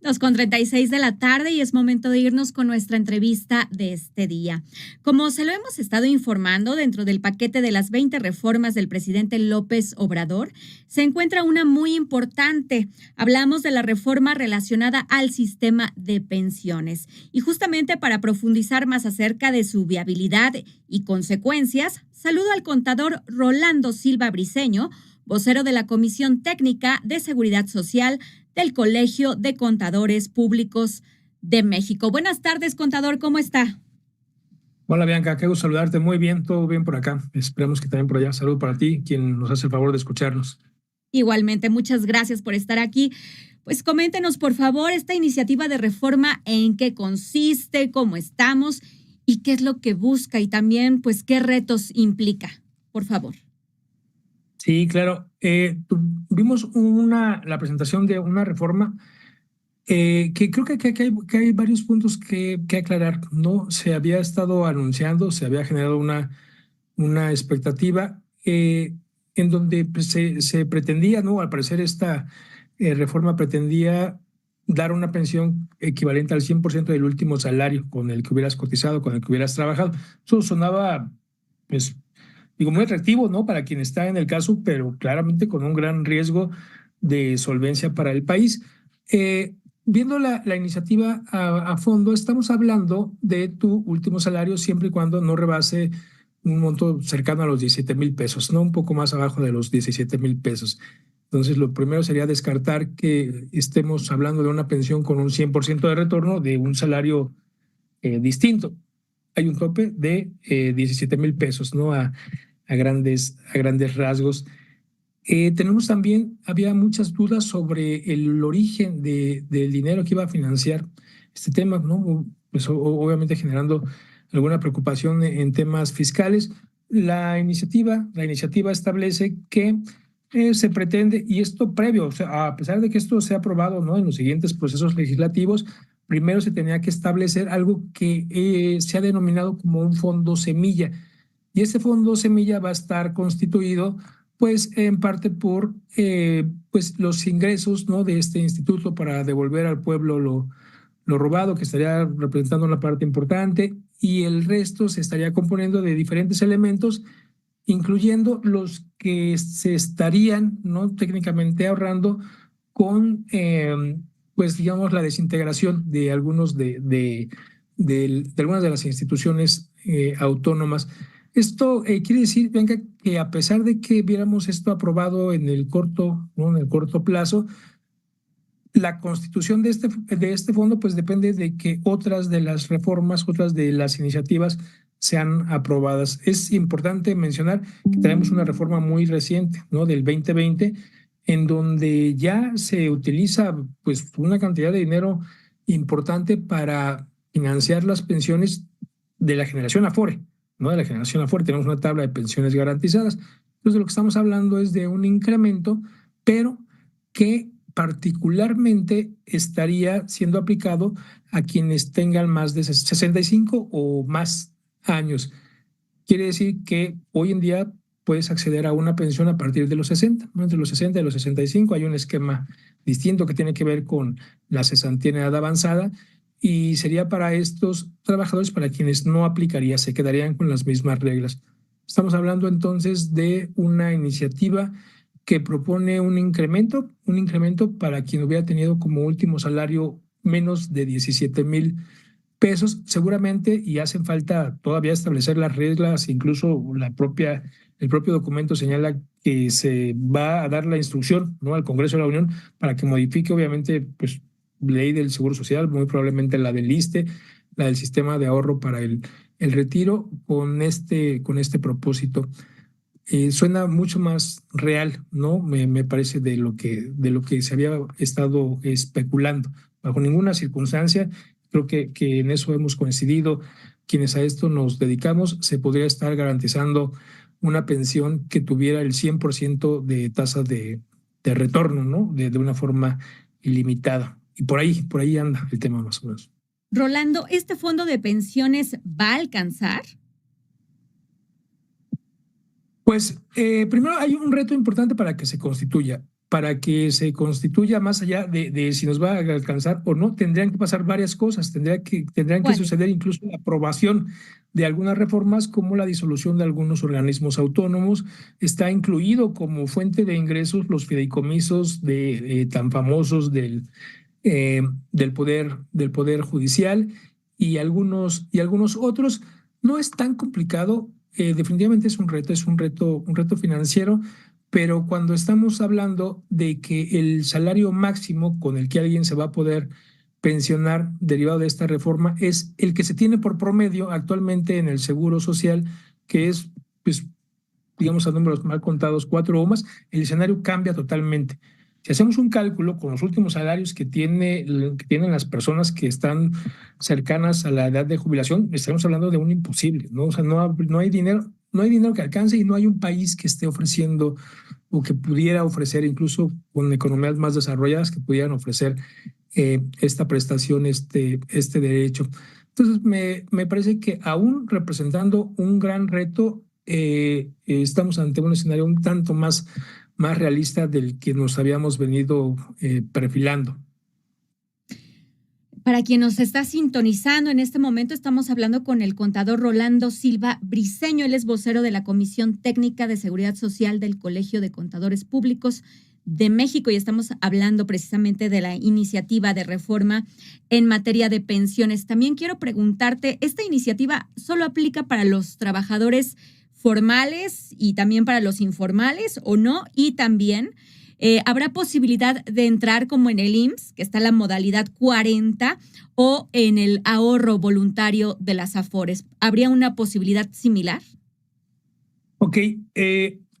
2:36 de la tarde y es momento de irnos con nuestra entrevista de este día. Como se lo hemos estado informando, dentro del paquete de las 20 reformas del presidente López Obrador, se encuentra una muy importante. Hablamos de la reforma relacionada al sistema de pensiones. Y justamente para profundizar más acerca de su viabilidad y consecuencias, saludo al contador Rolando Silva Briceño, vocero de la Comisión Técnica de Seguridad Social del Colegio de Contadores Públicos de México. Buenas tardes, contador, ¿cómo está? Hola Bianca, qué gusto saludarte. Muy bien, todo bien por acá. Esperemos que también por allá. Salud para ti, quien nos hace el favor de escucharnos. Igualmente, muchas gracias por estar aquí. Pues coméntenos, por favor, esta iniciativa de reforma, en qué consiste, cómo estamos y qué es lo que busca y también, pues, qué retos implica, por favor. Sí, claro. Vimos la presentación de una reforma que creo que hay varios puntos que aclarar. No se había estado anunciando, se había generado una expectativa en donde pues, se pretendía, ¿no? Al parecer esta reforma pretendía dar una pensión equivalente al 100% del último salario con el que hubieras cotizado, con el que hubieras trabajado. Eso sonaba, pues, digo, muy atractivo, ¿no? Para quien está en el caso, pero claramente con un gran riesgo de solvencia para el país. Viendo la iniciativa a fondo, estamos hablando de tu último salario siempre y cuando no rebase un monto cercano a los 17,000 pesos, no un poco más abajo de los 17,000 pesos. Entonces, lo primero sería descartar que estemos hablando de una pensión con un 100% de retorno de un salario distinto. Hay un tope de 17,000 pesos, ¿no? A grandes rasgos. Tenemos también, había muchas dudas sobre el origen del dinero que iba a financiar este tema, ¿no? Pues obviamente generando alguna preocupación en temas fiscales. La iniciativa establece que se pretende, y esto previo, o sea, a pesar de que esto sea aprobado, ¿no? En los siguientes procesos legislativos, primero se tenía que establecer algo que se ha denominado como un fondo semilla. Y ese fondo semilla va a estar constituido pues en parte por pues los ingresos, ¿no? De este instituto para devolver al pueblo lo robado, que estaría representando una parte importante, y el resto se estaría componiendo de diferentes elementos, incluyendo los que se estarían, ¿no? Técnicamente ahorrando con, pues digamos, la desintegración de de algunas de las instituciones autónomas. Esto quiere decir, venga, que a pesar de que viéramos esto aprobado en el corto, ¿no? En el corto plazo, la constitución de este fondo pues depende de que otras de las reformas, otras de las iniciativas sean aprobadas. Es importante mencionar que tenemos una reforma muy reciente, ¿no? Del 2020, en donde ya se utiliza pues una cantidad de dinero importante para financiar las pensiones de la generación Afore, ¿no? De la generación Afore tenemos una tabla de pensiones garantizadas. Entonces, de lo que estamos hablando es de un incremento, pero que particularmente estaría siendo aplicado a quienes tengan más de 65 o más años. Quiere decir que hoy en día puedes acceder a una pensión a partir de los 60, ¿no? Entre los 60 y los 65 hay un esquema distinto que tiene que ver con la cesantía en edad avanzada, y sería para estos trabajadores para quienes no aplicaría, se quedarían con las mismas reglas. Estamos hablando entonces de una iniciativa que propone un incremento para quien hubiera tenido como último salario menos de 17,000 pesos, seguramente, y hacen falta todavía establecer las reglas, incluso el propio documento señala que se va a dar la instrucción, ¿no? Al Congreso de la Unión para que modifique, obviamente, pues, ley del Seguro Social, muy probablemente la del ISSSTE, la del sistema de ahorro para el retiro, con este propósito. Suena mucho más real, ¿no? Me parece de lo que se había estado especulando. Bajo ninguna circunstancia, creo que en eso hemos coincidido quienes a esto nos dedicamos, se podría estar garantizando una pensión que tuviera el 100% de tasa de retorno, ¿no? De una forma ilimitada. Y por ahí anda el tema más o menos. Rolando, ¿este fondo de pensiones va a alcanzar? Pues primero hay un reto importante para que se constituya. para que se constituya, más allá de si nos va a alcanzar o no, tendrían que pasar varias cosas, tendrían que ¿Cuáles? suceder incluso la aprobación de algunas reformas, como la disolución de algunos organismos autónomos. Está incluido como fuente de ingresos los fideicomisos tan famosos eh, del poder judicial y algunos otros. No es tan complicado, definitivamente un reto financiero, pero cuando estamos hablando de que el salario máximo con el que alguien se va a poder pensionar derivado de esta reforma es el que se tiene por promedio actualmente en el Seguro Social, que es, pues, digamos a números mal contados, 4 o más, el escenario cambia totalmente. Si hacemos un cálculo con los últimos salarios que tienen las personas que están cercanas a la edad de jubilación, estamos hablando de un imposible, ¿no? O sea, no hay dinero, no hay dinero que alcance y no hay un país que esté ofreciendo o que pudiera ofrecer, incluso con economías más desarrolladas, que pudieran ofrecer esta prestación, este derecho. Entonces, me parece que aún representando un gran reto, estamos ante un escenario un tanto más realista del que nos habíamos venido perfilando. Para quien nos está sintonizando en este momento, estamos hablando con el contador Rolando Silva Briceño. Él es vocero de la Comisión Técnica de Seguridad Social del Colegio de Contadores Públicos de México y estamos hablando precisamente de la iniciativa de reforma en materia de pensiones. También quiero preguntarte, ¿esta iniciativa solo aplica para los trabajadores formales y también para los informales o no? Y también ¿habrá posibilidad de entrar como en el IMSS, que está la modalidad 40, o en el ahorro voluntario de las AFORES? ¿Habría una posibilidad similar? Ok,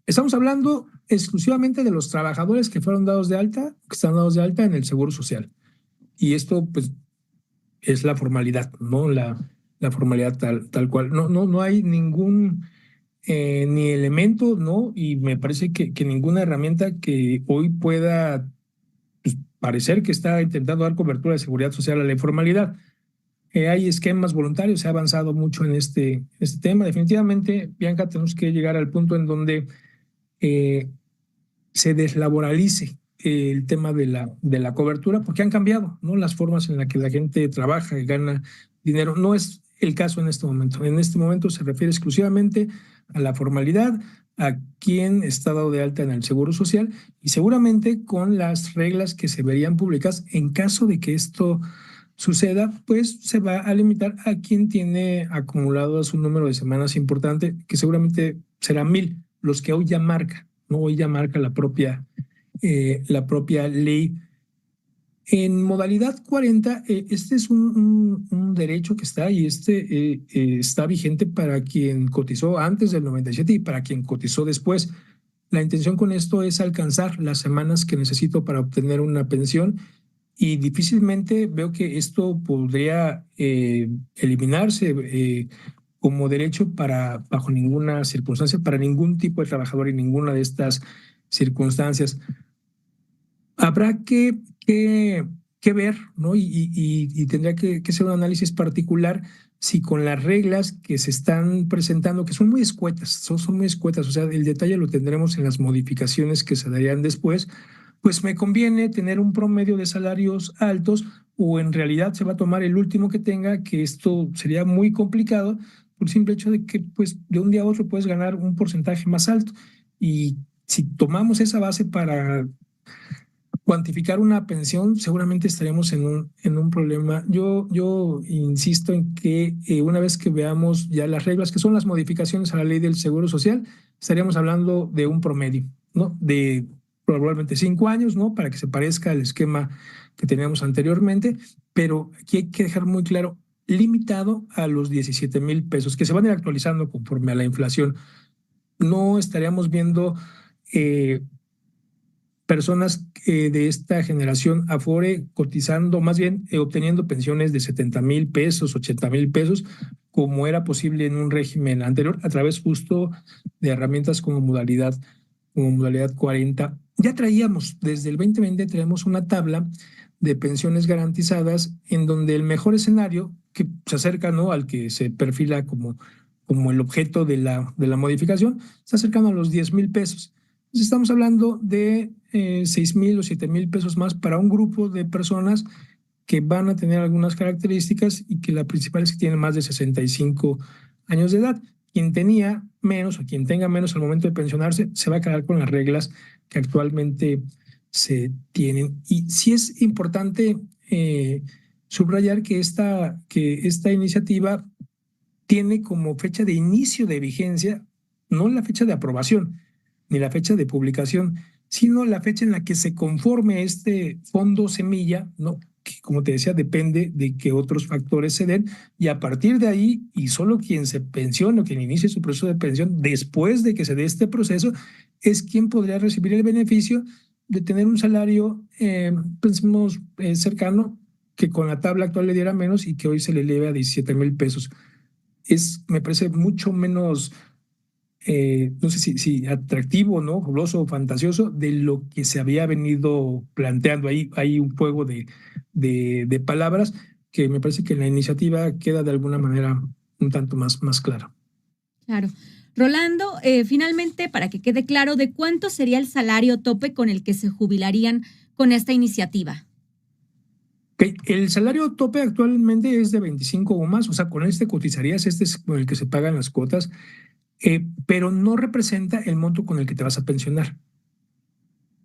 estamos hablando exclusivamente de los trabajadores que fueron dados de alta, que están dados de alta en el Seguro Social. Y esto, pues, es la formalidad, ¿no? La formalidad tal cual. No hay ningún ni elemento, ¿no? Y me parece que ninguna herramienta que hoy pueda, pues, parecer que está intentando dar cobertura de seguridad social a la informalidad. Hay esquemas voluntarios, se ha avanzado mucho en este tema. Definitivamente, Bianca, tenemos que llegar al punto en donde eh, se deslaboralice el tema de la cobertura, porque han cambiado, ¿no? Las formas en las que la gente trabaja y gana dinero. No es el caso en este momento. En este momento se refiere exclusivamente a la formalidad, a quien está dado de alta en el Seguro Social y seguramente con las reglas que se verían públicas en caso de que esto suceda, pues se va a limitar a quien tiene acumulado un número de semanas importante, que seguramente será 1,000, los que hoy ya marca, ¿no? Hoy ya marca la propia ley. En modalidad 40, este es un derecho que está y está vigente para quien cotizó antes del 97 y para quien cotizó después. La intención con esto es alcanzar las semanas que necesito para obtener una pensión y difícilmente veo que esto podría eliminarse como derecho bajo ninguna circunstancia, para ningún tipo de trabajador en ninguna de estas circunstancias. Habrá que ver, ¿no? Y tendría que ser un análisis particular si con las reglas que se están presentando, que son muy escuetas, son muy escuetas, o sea, el detalle lo tendremos en las modificaciones que se darían después, pues me conviene tener un promedio de salarios altos o en realidad se va a tomar el último que tenga, que esto sería muy complicado por el simple hecho de que pues de un día a otro puedes ganar un porcentaje más alto. Y si tomamos esa base para cuantificar una pensión, seguramente estaremos en un problema. Yo insisto en que una vez que veamos ya las reglas, que son las modificaciones a la ley del Seguro Social, estaríamos hablando de un promedio, ¿no? De probablemente 5 años, ¿no? Para que se parezca al esquema que teníamos anteriormente, pero aquí hay que dejar muy claro, limitado a los 17,000 pesos, que se van a ir actualizando conforme a la inflación. No estaríamos viendo personas de esta generación Afore cotizando, más bien obteniendo pensiones de 70,000 pesos, 80,000 pesos, como era posible en un régimen anterior, a través justo de herramientas como modalidad 40. Ya traíamos, desde el 2020, traemos una tabla de pensiones garantizadas en donde el mejor escenario, que se acerca, ¿no?, al que se perfila como el objeto de la modificación, está cercano a los 10,000 pesos. Entonces estamos hablando de 6,000 o 7,000 pesos más para un grupo de personas que van a tener algunas características y que la principal es que tienen más de 65 años de edad. Quien tenía menos o quien tenga menos al momento de pensionarse se va a quedar con las reglas que actualmente se tienen. Y sí es importante subrayar que esta iniciativa tiene como fecha de inicio de vigencia no la fecha de aprobación ni la fecha de publicación, sino la fecha en la que se conforme este fondo semilla, ¿no? Que, como te decía, depende de que otros factores se den, y a partir de ahí, y solo quien se pensione o quien inicie su proceso de pensión después de que se dé este proceso, es quien podría recibir el beneficio de tener un salario, pensemos, cercano, que con la tabla actual le diera menos y que hoy se le eleve a 17,000 pesos. Me parece mucho menos, no sé si atractivo, ¿no? Fabuloso o fantasioso de lo que se había venido planteando. Ahí hay un juego de palabras que me parece que la iniciativa queda de alguna manera un tanto más clara. Claro. Rolando, finalmente, para que quede claro, ¿de cuánto sería el salario tope con el que se jubilarían con esta iniciativa? Okay. El salario tope actualmente es de 25 o más, o sea, con este cotizarías, este es con el que se pagan las cuotas, pero no representa el monto con el que te vas a pensionar.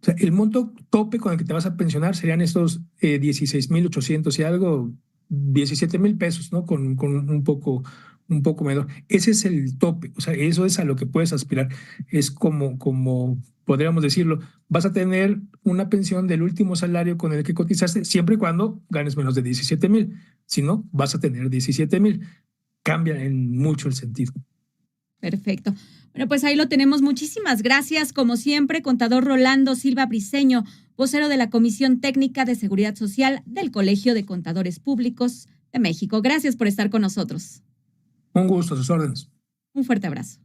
O sea, el monto tope con el que te vas a pensionar serían estos 16,800 y algo, 17,000 pesos, ¿no? Con un poco menor. Ese es el tope, o sea, eso es a lo que puedes aspirar. Es como podríamos decirlo, vas a tener una pensión del último salario con el que cotizaste, siempre y cuando ganes menos de 17,000. Si no, vas a tener 17,000. Cambia en mucho el sentido. Perfecto. Bueno, pues ahí lo tenemos. Muchísimas gracias. Como siempre, contador Rolando Silva Briceño, vocero de la Comisión Técnica de Seguridad Social del Colegio de Contadores Públicos de México. Gracias por estar con nosotros. Un gusto, a sus órdenes. Un fuerte abrazo.